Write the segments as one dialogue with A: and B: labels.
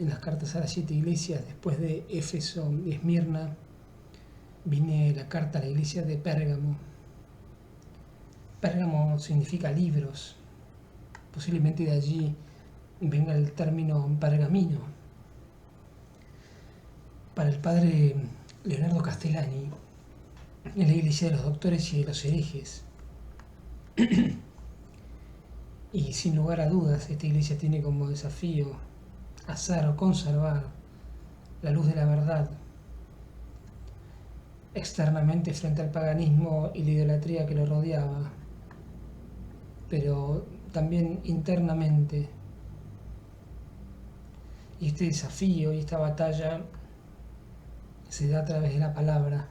A: en las cartas a las 7 iglesias, después de Éfeso y Esmirna, viene la carta a la iglesia de Pérgamo. Pérgamo significa libros, posiblemente de allí venga el término pergamino. Para el padre Leonardo Castellani, en la iglesia de los doctores y de los herejes. Y sin lugar a dudas, esta iglesia tiene como desafío hacer o conservar la luz de la verdad externamente frente al paganismo y la idolatría que lo rodeaba, pero también internamente. Y este desafío y esta batalla se da a través de la palabra.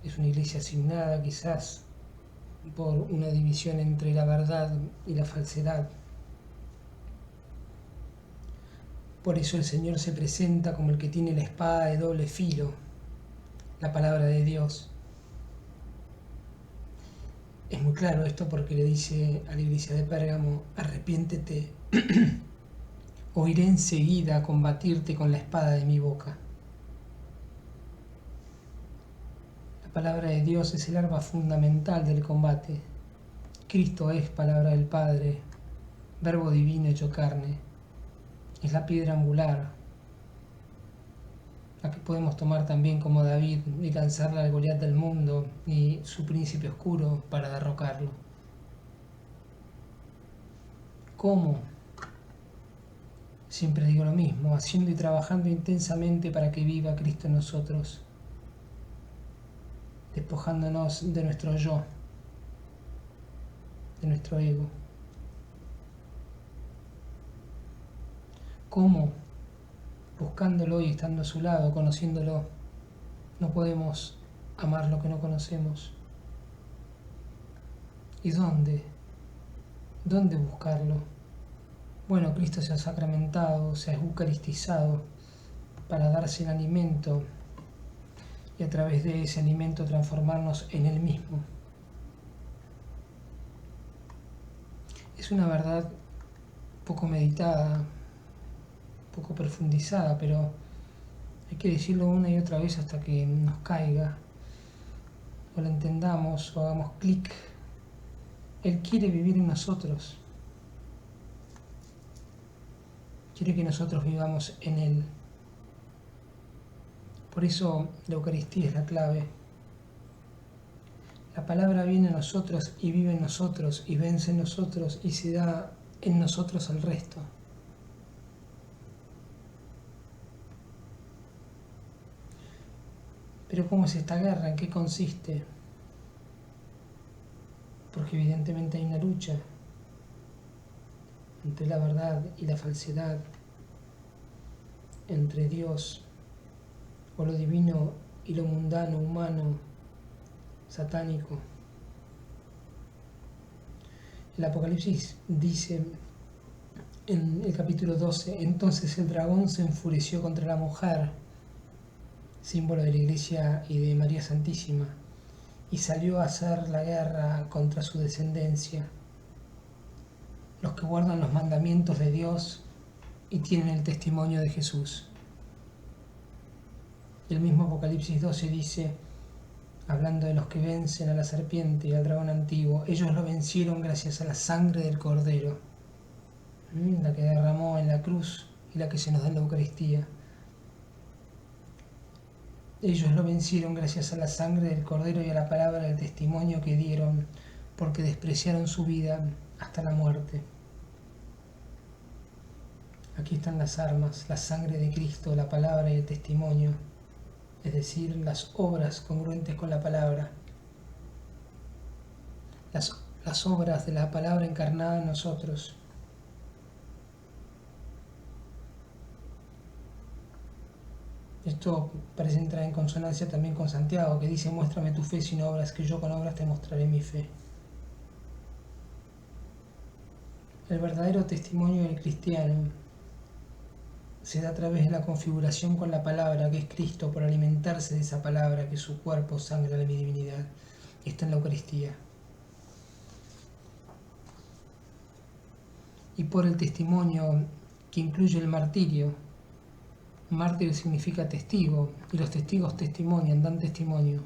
A: Es una iglesia asignada quizás por una división entre la verdad y la falsedad. Por eso el Señor se presenta como el que tiene la espada de doble filo, la palabra de Dios. Es muy claro esto porque le dice a la iglesia de Pérgamo: arrepiéntete, o iré enseguida a combatirte con la espada de mi boca. La palabra de Dios es el arma fundamental del combate. Cristo es palabra del Padre, verbo divino hecho carne. Es la piedra angular, la que podemos tomar también como David y lanzarla al Goliat del mundo y su príncipe oscuro para derrocarlo. ¿Cómo? Siempre digo lo mismo, haciendo y trabajando intensamente para que viva Cristo en nosotros, despojándonos de nuestro yo, de nuestro ego. ¿Cómo? Buscándolo y estando a su lado, conociéndolo. No podemos amar lo que no conocemos. ¿Y dónde? ¿Dónde buscarlo? Bueno, Cristo se ha sacramentado, se ha eucaristizado para darse el alimento y a través de ese alimento transformarnos en Él mismo. Es una verdad poco meditada, poco profundizada, pero hay que decirlo una y otra vez hasta que nos caiga, o lo entendamos, o hagamos clic. Él quiere vivir en nosotros. Quiere que nosotros vivamos en Él. Por eso la Eucaristía es la clave. La palabra viene a nosotros y vive en nosotros y vence en nosotros y se da en nosotros al resto. Pero ¿cómo es esta guerra? ¿En qué consiste? Porque evidentemente hay una lucha entre la verdad y la falsedad, entre Dios o lo divino y lo mundano, humano, satánico. El Apocalipsis dice en el capítulo 12, entonces el dragón se enfureció contra la mujer, símbolo de la Iglesia y de María Santísima, y salió a hacer la guerra contra su descendencia, los que guardan los mandamientos de Dios y tienen el testimonio de Jesús. El mismo Apocalipsis 12 dice, hablando de los que vencen a la serpiente y al dragón antiguo, ellos lo vencieron gracias a la sangre del Cordero, la que derramó en la cruz y la que se nos da en la Eucaristía. Ellos lo vencieron gracias a la sangre del Cordero y a la palabra del testimonio que dieron, porque despreciaron su vida hasta la muerte. Aquí están las armas, la sangre de Cristo, la palabra y el testimonio, es decir, las obras congruentes con la palabra, las obras de la palabra encarnada en nosotros. Esto parece entrar en consonancia también con Santiago, que dice, muéstrame tu fe sin obras, que yo con obras te mostraré mi fe. El verdadero testimonio del cristiano se da a través de la configuración con la palabra, que es Cristo, por alimentarse de esa palabra, que es su cuerpo, sangre de mi divinidad. Está en la Eucaristía. y por el testimonio que incluye el martirio. Mártir significa testigo, y los testigos testimonian, dan testimonio.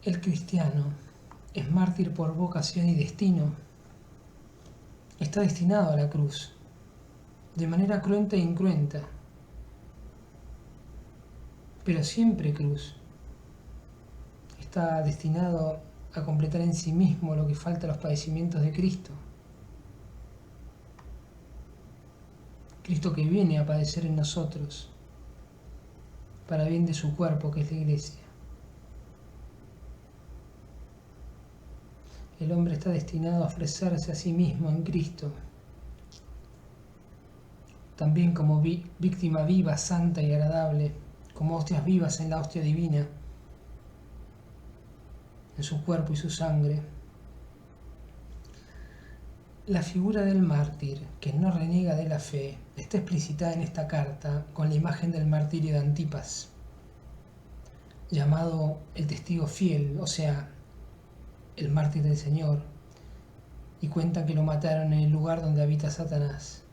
A: El cristiano es mártir por vocación y destino. Está destinado a la cruz, de manera cruenta e incruenta, pero siempre cruz. Está destinado a completar en sí mismo lo que falta a los padecimientos de Cristo. Cristo que viene a padecer en nosotros, para bien de su cuerpo, que es la Iglesia. El hombre está destinado a ofrecerse a sí mismo en Cristo, también como víctima viva, santa y agradable, como hostias vivas en la hostia divina, en su cuerpo y su sangre. La figura del mártir, que no reniega de la fe, está explicitada en esta carta con la imagen del martirio de Antipas, llamado el testigo fiel, o sea, el mártir del Señor, y cuenta que lo mataron en el lugar donde habita Satanás.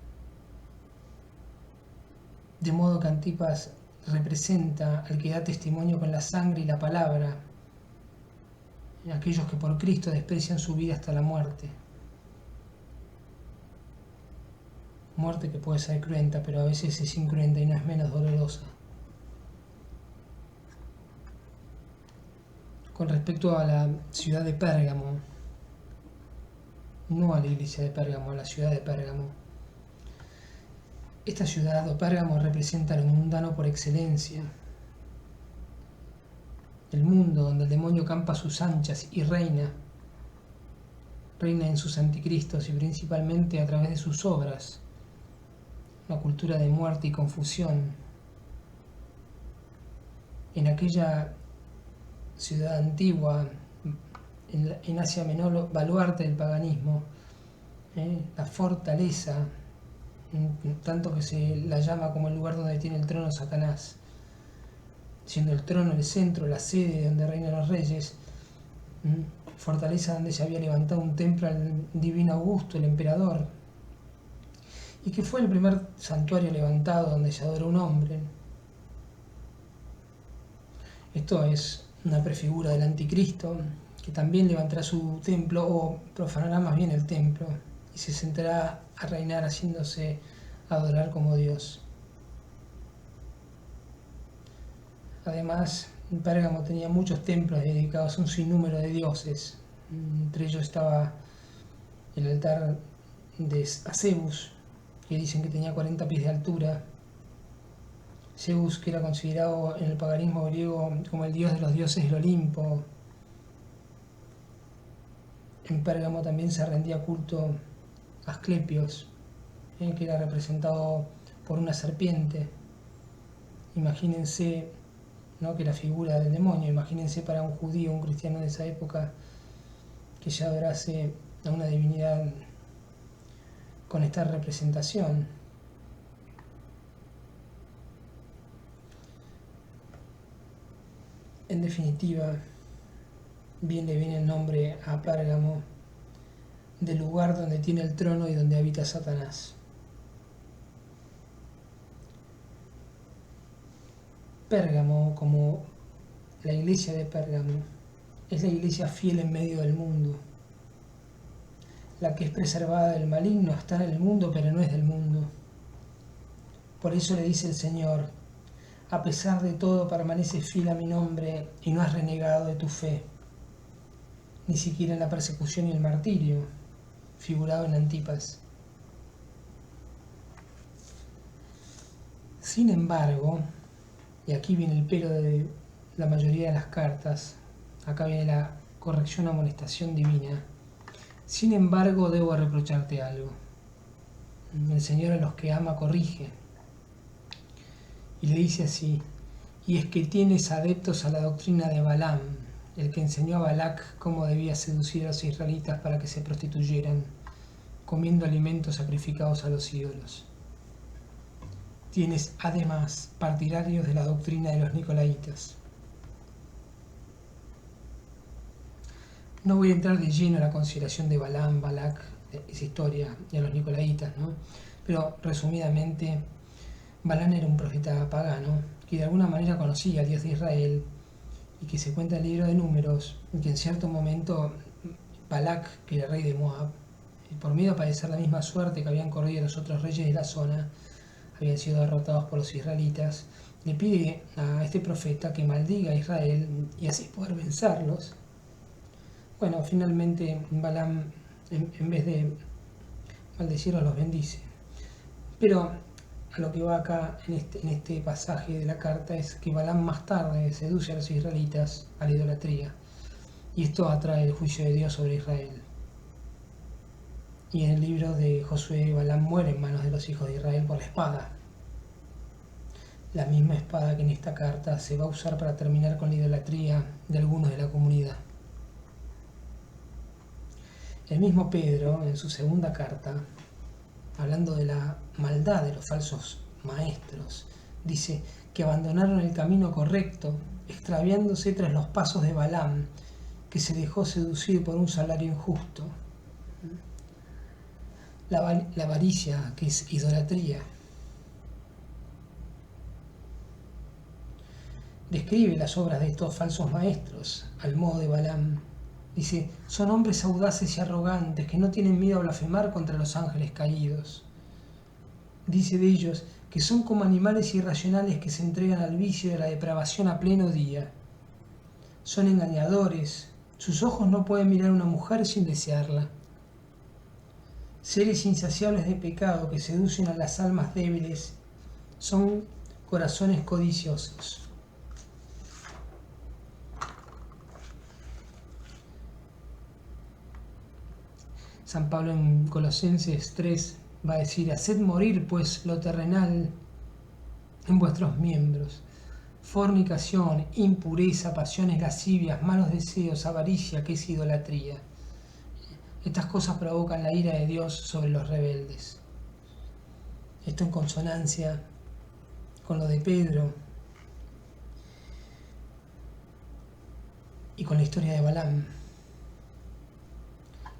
A: De modo que Antipas representa al que da testimonio con la sangre y la palabra, aquellos que por Cristo desprecian su vida hasta la muerte. Muerte que puede ser cruenta, pero a veces es incruenta y no es menos dolorosa. Con respecto a la ciudad de Pérgamo, no a la iglesia de Pérgamo, a la ciudad de Pérgamo. Esta ciudad o Pérgamo representa lo mundano por excelencia. El mundo donde el demonio campa a sus anchas y reina en sus anticristos y principalmente a través de sus obras. Una cultura de muerte y confusión. En aquella ciudad antigua, en Asia Menor, baluarte del paganismo, la fortaleza, tanto que se la llama como el lugar donde tiene el trono Satanás, siendo el trono el centro, la sede donde reinan los reyes, fortaleza donde se había levantado un templo al divino Augusto, el emperador, y que fue el primer santuario levantado donde se adoró un hombre. Esto es una prefigura del anticristo, que también levantará su templo, o profanará más bien el templo, y se sentará a reinar haciéndose adorar como Dios. Además, Pérgamo tenía muchos templos dedicados a un sinnúmero de dioses. Entre ellos estaba el altar a Zeus, que dicen que tenía 40 pies de altura. Zeus, que era considerado en el paganismo griego como el dios de los dioses del Olimpo. En Pérgamo también se rendía culto a Asclepios, que era representado por una serpiente. Imagínense, ¿no?, que la figura del demonio, imagínense para un judío, un cristiano de esa época, que ya adorase a una divinidad con esta representación. En definitiva, bien le viene el nombre a Pérgamo del lugar donde tiene el trono y donde habita Satanás. Pérgamo, como la iglesia de Pérgamo, es la iglesia fiel en medio del mundo, la que es preservada del maligno. Está en el mundo, pero no es del mundo. Por eso le dice el Señor: a pesar de todo permaneces fiel a mi nombre y no has renegado de tu fe, ni siquiera en la persecución y el martirio, figurado en Antipas. Sin embargo, y aquí viene el pero de la mayoría de las cartas, acá viene la corrección, amonestación divina. Sin embargo, debo reprocharte algo. El Señor a los que ama corrige. Y le dice así: y es que tienes adeptos a la doctrina de Balaam, el que enseñó a Balac cómo debía seducir a los israelitas para que se prostituyeran, comiendo alimentos sacrificados a los ídolos. Tienes además partidarios de la doctrina de los nicolaitas. No voy a entrar de lleno en la consideración de Balaam, Balak, esa historia, y a los nicolaitas, ¿no? Pero resumidamente, Balaam era un profeta pagano que de alguna manera conocía al Dios de Israel y que se cuenta en el libro de Números, y que en cierto momento Balak, que era rey de Moab, por miedo a padecer la misma suerte que habían corrido los otros reyes de la zona, habían sido derrotados por los israelitas, le pide a este profeta que maldiga a Israel y así poder vencerlos. Bueno, finalmente Balaam, en vez de maldecirlos, los bendice. Pero a lo que va acá en este pasaje de la carta es que Balaam más tarde seduce a los israelitas a la idolatría. Y esto atrae el juicio de Dios sobre Israel. Y en el libro de Josué, Balaam muere en manos de los hijos de Israel por la espada. La misma espada que en esta carta se va a usar para terminar con la idolatría de algunos de la comunidad. El mismo Pedro, en su segunda carta, hablando de la maldad de los falsos maestros, dice que abandonaron el camino correcto, extraviándose tras los pasos de Balaam, que se dejó seducir por un salario injusto. La avaricia, que es idolatría. Describe las obras de estos falsos maestros al modo de Balaam. Dice, son hombres audaces y arrogantes que no tienen miedo a blasfemar contra los ángeles caídos. Dice de ellos que son como animales irracionales que se entregan al vicio de la depravación a pleno día. Son engañadores, sus ojos no pueden mirar a una mujer sin desearla. Seres insaciables de pecado que seducen a las almas débiles, son corazones codiciosos. San Pablo en Colosenses 3 va a decir, haced morir pues lo terrenal en vuestros miembros, fornicación, impureza, pasiones lascivias, malos deseos, avaricia, que es idolatría. Estas cosas provocan la ira de Dios sobre los rebeldes. Esto en consonancia con lo de Pedro y con la historia de Balaam.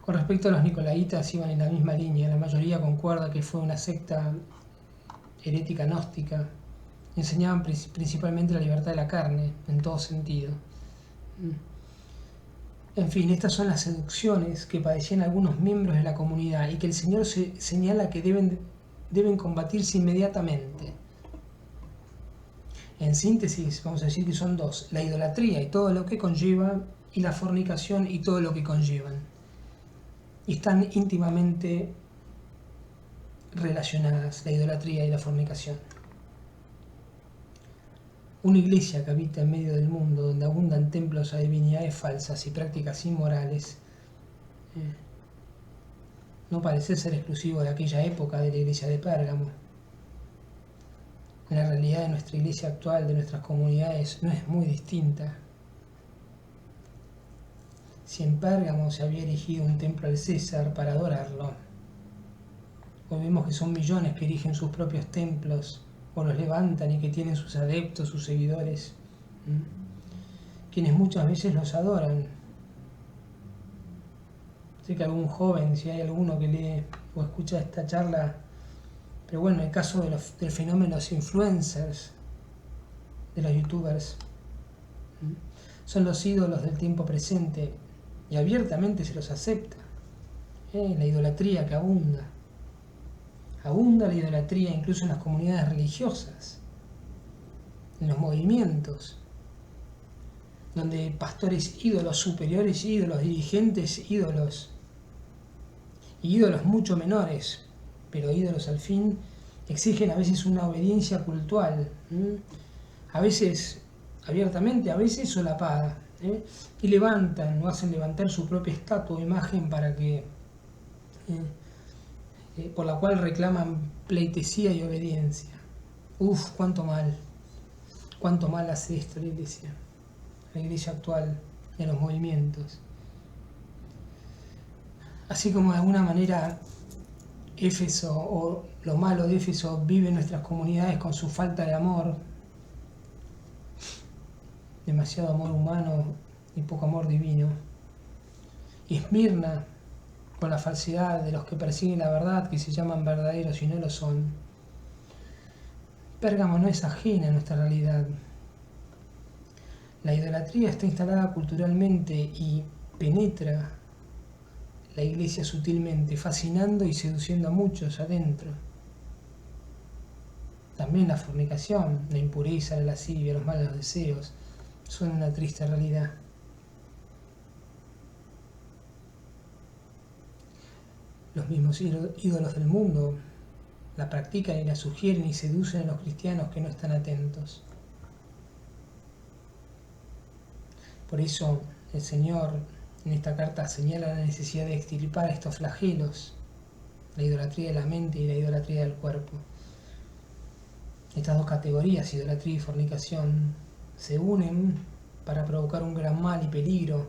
A: Con respecto a los nicolaitas, iban en la misma línea. La mayoría concuerda que fue una secta herética gnóstica. Enseñaban principalmente la libertad de la carne, en todo sentido. En fin, estas son las seducciones que padecían algunos miembros de la comunidad y que el Señor señala que deben combatirse inmediatamente. En síntesis, vamos a decir que son dos: la idolatría y todo lo que conlleva, y la fornicación y todo lo que conllevan. Y están íntimamente relacionadas, la idolatría y la fornicación. Una iglesia que habita en medio del mundo, donde abundan templos a divinidades falsas y prácticas inmorales, no parece ser exclusivo de aquella época de la iglesia de Pérgamo. La realidad de nuestra iglesia actual, de nuestras comunidades, no es muy distinta. Si en Pérgamo se había erigido un templo al César para adorarlo, hoy vemos que son millones que erigen sus propios templos o los levantan y que tienen sus adeptos, sus seguidores, quienes muchas veces los adoran. Sé que algún joven, si hay alguno que lee o escucha esta charla, pero bueno, el caso del fenómeno de los influencers, de los youtubers, son los ídolos del tiempo presente y abiertamente se los acepta. La idolatría que abunda la idolatría incluso en las comunidades religiosas, en los movimientos, donde pastores ídolos, superiores ídolos, dirigentes ídolos, y ídolos mucho menores, pero ídolos al fin, exigen a veces una obediencia cultural, a veces abiertamente, a veces solapada, y levantan o hacen levantar su propia estatua o imagen para que por la cual reclaman pleitesía y obediencia. Cuánto mal hace esto la iglesia actual de los movimientos. Así como de alguna manera Éfeso, o lo malo de Éfeso, vive en nuestras comunidades con su falta de amor, demasiado amor humano y poco amor divino. y Esmirna con la falsedad de los que persiguen la verdad, que se llaman verdaderos y no lo son. Pérgamo no es ajena a nuestra realidad. La idolatría está instalada culturalmente y penetra la iglesia sutilmente, fascinando y seduciendo a muchos adentro. También la fornicación, la impureza, la lascivia, los malos deseos son una triste realidad. Los mismos ídolos del mundo la practican y la sugieren y seducen a los cristianos que no están atentos. Por eso el Señor en esta carta señala la necesidad de extirpar estos flagelos, la idolatría de la mente y la idolatría del cuerpo. Estas dos categorías, idolatría y fornicación, se unen para provocar un gran mal y peligro,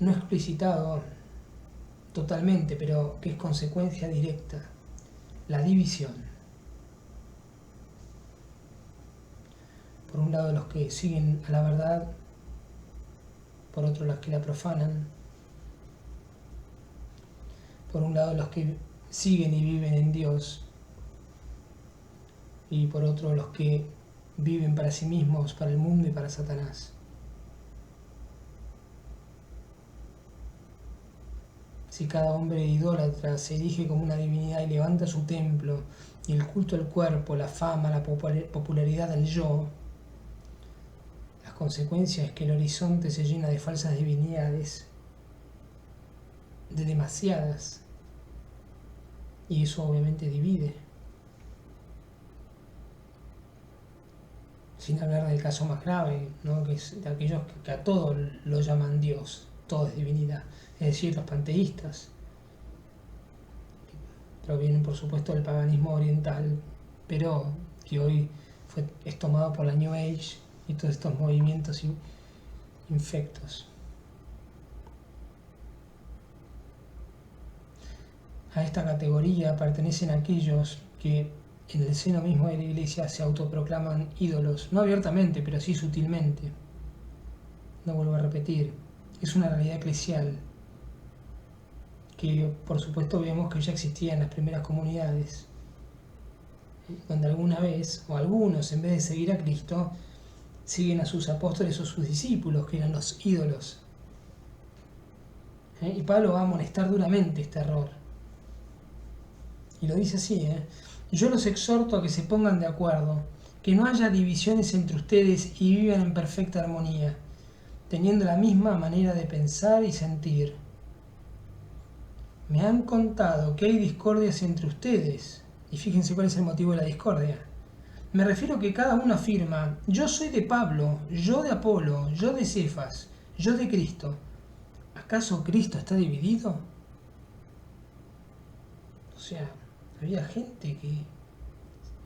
A: no explicitado totalmente, pero que es consecuencia directa: la división. Por un lado los que siguen a la verdad, por otro los que la profanan, por un lado los que siguen y viven en Dios, y por otro los que viven para sí mismos, para el mundo y para Satanás. Si cada hombre idólatra se erige como una divinidad y levanta su templo, y el culto al cuerpo, la fama, la popularidad del yo, las consecuencias es que el horizonte se llena de falsas divinidades, de demasiadas, y eso obviamente divide. Sin hablar del caso más grave, ¿no? Que es de aquellos que a todo lo llaman Dios, todo es divinidad, es decir, los panteístas. Provienen por supuesto del paganismo oriental, pero que hoy es tomado por la New Age y todos estos movimientos infectos. A esta categoría pertenecen aquellos que en el seno mismo de la Iglesia se autoproclaman ídolos, no abiertamente, pero sí sutilmente. No vuelvo a repetir, es una realidad eclesial que por supuesto vemos que ya existía en las primeras comunidades, donde alguna vez, o algunos, en vez de seguir a Cristo, siguen a sus apóstoles o sus discípulos, que eran los ídolos. Y Pablo va a amonestar duramente este error. Y lo dice así: yo los exhorto a que se pongan de acuerdo, que no haya divisiones entre ustedes y vivan en perfecta armonía, teniendo la misma manera de pensar y sentir. Me han contado que hay discordias entre ustedes, y fíjense cuál es el motivo de la discordia. Me refiero a que cada uno afirma: yo soy de Pablo, yo de Apolo, yo de Cefas, yo de Cristo. ¿Acaso Cristo está dividido? O sea, había gente que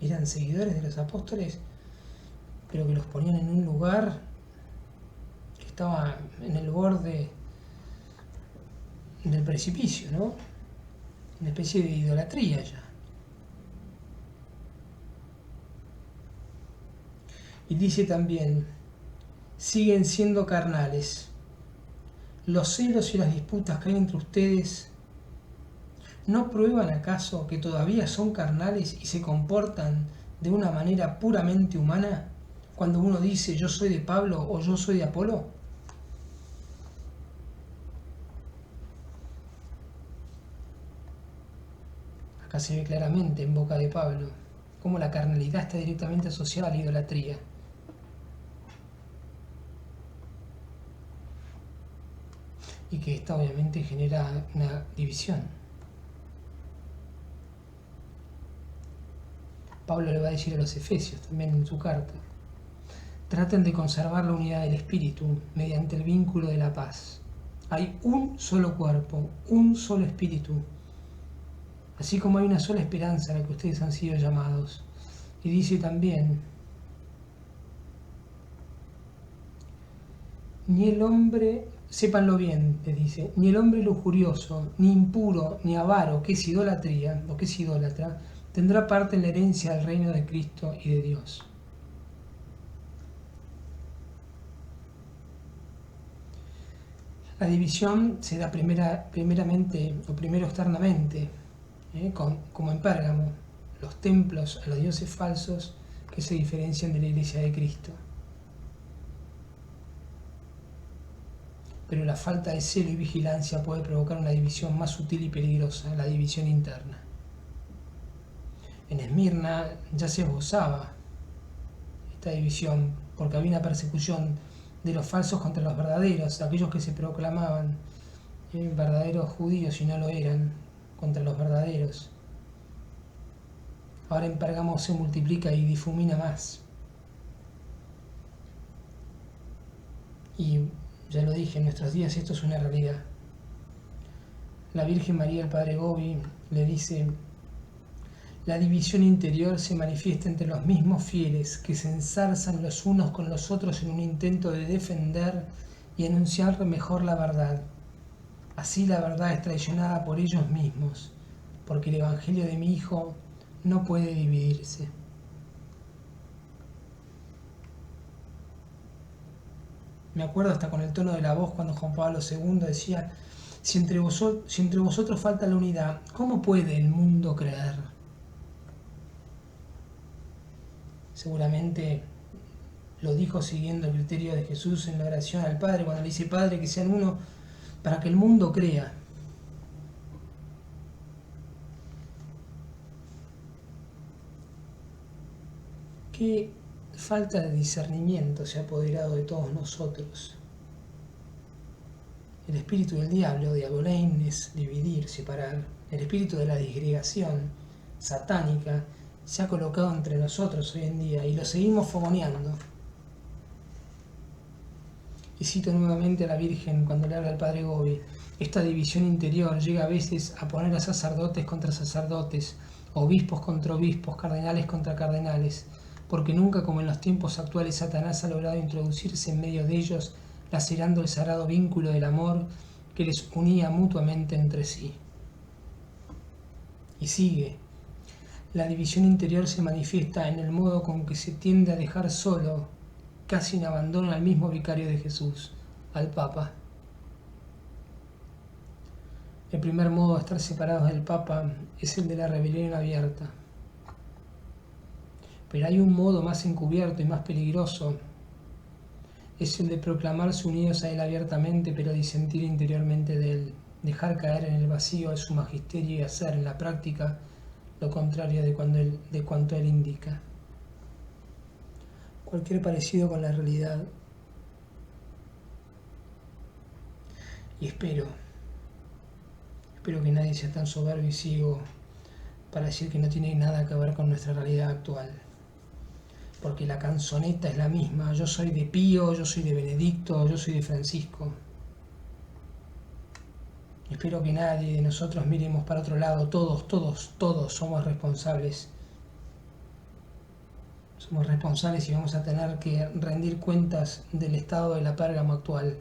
A: eran seguidores de los apóstoles, pero que los ponían en un lugar que estaba en el borde del precipicio, ¿no? Una especie de idolatría ya. Y dice también: siguen siendo carnales. Los celos y las disputas que hay entre ustedes, ¿no prueban acaso que todavía son carnales y se comportan de una manera puramente humana cuando uno dice yo soy de Pablo o yo soy de Apolo? Acá se ve claramente en boca de Pablo cómo la carnalidad está directamente asociada a la idolatría. Y que esta obviamente genera una división. Pablo le va a decir a los efesios también en su carta: traten de conservar la unidad del espíritu mediante el vínculo de la paz. Hay un solo cuerpo, un solo espíritu, así como hay una sola esperanza a la que ustedes han sido llamados. Y dice también: ni el hombre, sépanlo bien, les dice, ni el hombre lujurioso, ni impuro, ni avaro, que es idolatría, o que es idólatra, tendrá parte en la herencia del reino de Cristo y de Dios. La división se da primeramente o primero externamente, como en Pérgamo, los templos a los dioses falsos que se diferencian de la Iglesia de Cristo. Pero la falta de celo y vigilancia puede provocar una división más sutil y peligrosa, la división interna. En Esmirna ya se esbozaba esta división, porque había una persecución de los falsos contra los verdaderos, aquellos que se proclamaban verdaderos judíos y no lo eran, contra los verdaderos. Ahora en Pérgamo se multiplica y difumina más. Y ya lo dije, en nuestros días esto es una realidad. La Virgen María, el Padre Gobi, le dice: la división interior se manifiesta entre los mismos fieles que se ensarzan los unos con los otros en un intento de defender y anunciar mejor la verdad. Así la verdad es traicionada por ellos mismos, porque el Evangelio de mi Hijo no puede dividirse. Me acuerdo hasta con el tono de la voz cuando Juan Pablo II decía: si entre vosotros falta la unidad, ¿cómo puede el mundo creer? Seguramente lo dijo siguiendo el criterio de Jesús en la oración al Padre, cuando le dice: Padre, que sean uno para que el mundo crea. Qué falta de discernimiento se ha apoderado de todos nosotros. El espíritu del diablo, diabolein, es dividir, separar. El espíritu de la disgregación satánica se ha colocado entre nosotros hoy en día y lo seguimos fogoneando. Y cito nuevamente a la Virgen cuando le habla al Padre Gobi: esta división interior llega a veces a poner a sacerdotes contra sacerdotes, obispos contra obispos, cardenales contra cardenales, porque nunca como en los tiempos actuales Satanás ha logrado introducirse en medio de ellos, lacerando el sagrado vínculo del amor que les unía mutuamente entre sí. Y sigue: la división interior se manifiesta en el modo con que se tiende a dejar solo, casi en abandono, al mismo vicario de Jesús, al Papa. El primer modo de estar separados del Papa es el de la rebelión abierta. Pero hay un modo más encubierto y más peligroso: es el de proclamarse unidos a Él abiertamente, pero disentir interiormente de Él, dejar caer en el vacío de su magisterio y hacer en la práctica lo contrario de cuanto Él indica. Cualquier parecido con la realidad. Y espero que nadie sea tan soberbio y ciego para decir que no tiene nada que ver con nuestra realidad actual. Porque la canzoneta es la misma: yo soy de Pío, yo soy de Benedicto, yo soy de Francisco. Espero que nadie de nosotros miremos para otro lado. Todos somos responsables. Somos responsables y vamos a tener que rendir cuentas del estado de la Pérgamo actual.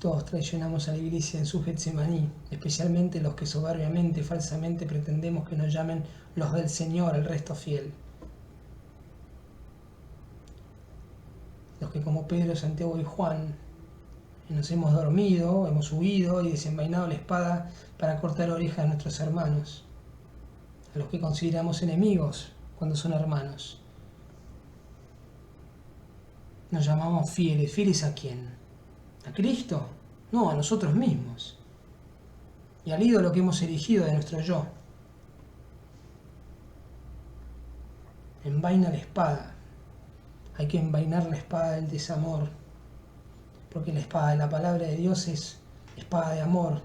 A: Todos traicionamos a la Iglesia en su Getsemaní, especialmente los que soberbiamente, falsamente pretendemos que nos llamen los del Señor, el resto fiel. Los que como Pedro, Santiago y Juan nos hemos dormido, hemos huido y desenvainado la espada para cortar orejas a nuestros hermanos. A los que consideramos enemigos cuando son hermanos. Nos llamamos fieles. ¿Fieles a quién? ¿A Cristo? No, a nosotros mismos. Y al ídolo que hemos erigido de nuestro yo. Envaina la espada. Hay que envainar la espada del desamor. Porque la espada de la palabra de Dios es espada de amor,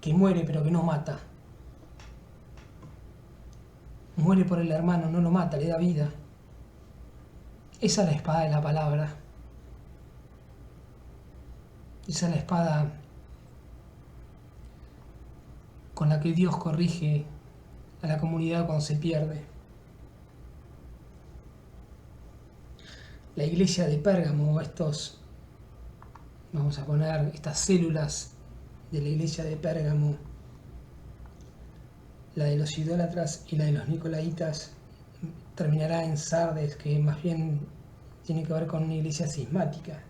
A: que muere pero que no mata. Muere por el hermano, no lo mata, le da vida. Esa es la espada de la palabra. Esa es la espada con la que Dios corrige a la comunidad cuando se pierde. La iglesia de Pérgamo, vamos a poner estas células de la iglesia de Pérgamo, la de los idólatras y la de los nicolaitas, terminará en Sardes, que más bien tiene que ver con una iglesia cismática.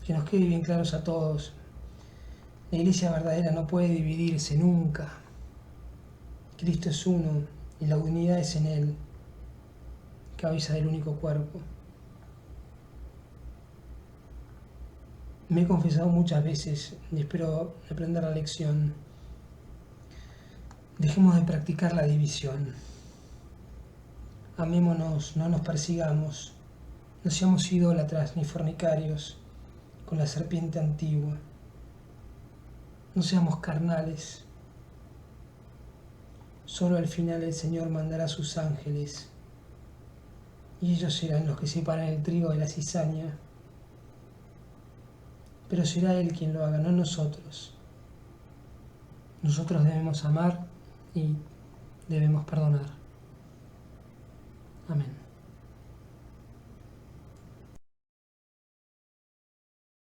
A: Que nos quede bien claros a todos. La iglesia verdadera no puede dividirse nunca. Cristo es uno y la unidad es en Él, cabeza del único cuerpo. Me he confesado muchas veces y espero aprender la lección. Dejemos de practicar la división. Amémonos, no nos persigamos. No seamos idólatras ni fornicarios con la serpiente antigua. No seamos carnales. Solo al final el Señor mandará a sus ángeles y ellos serán los que separan el trigo de la cizaña. Pero será Él quien lo haga, no nosotros. Nosotros debemos amar y debemos perdonar. Amén.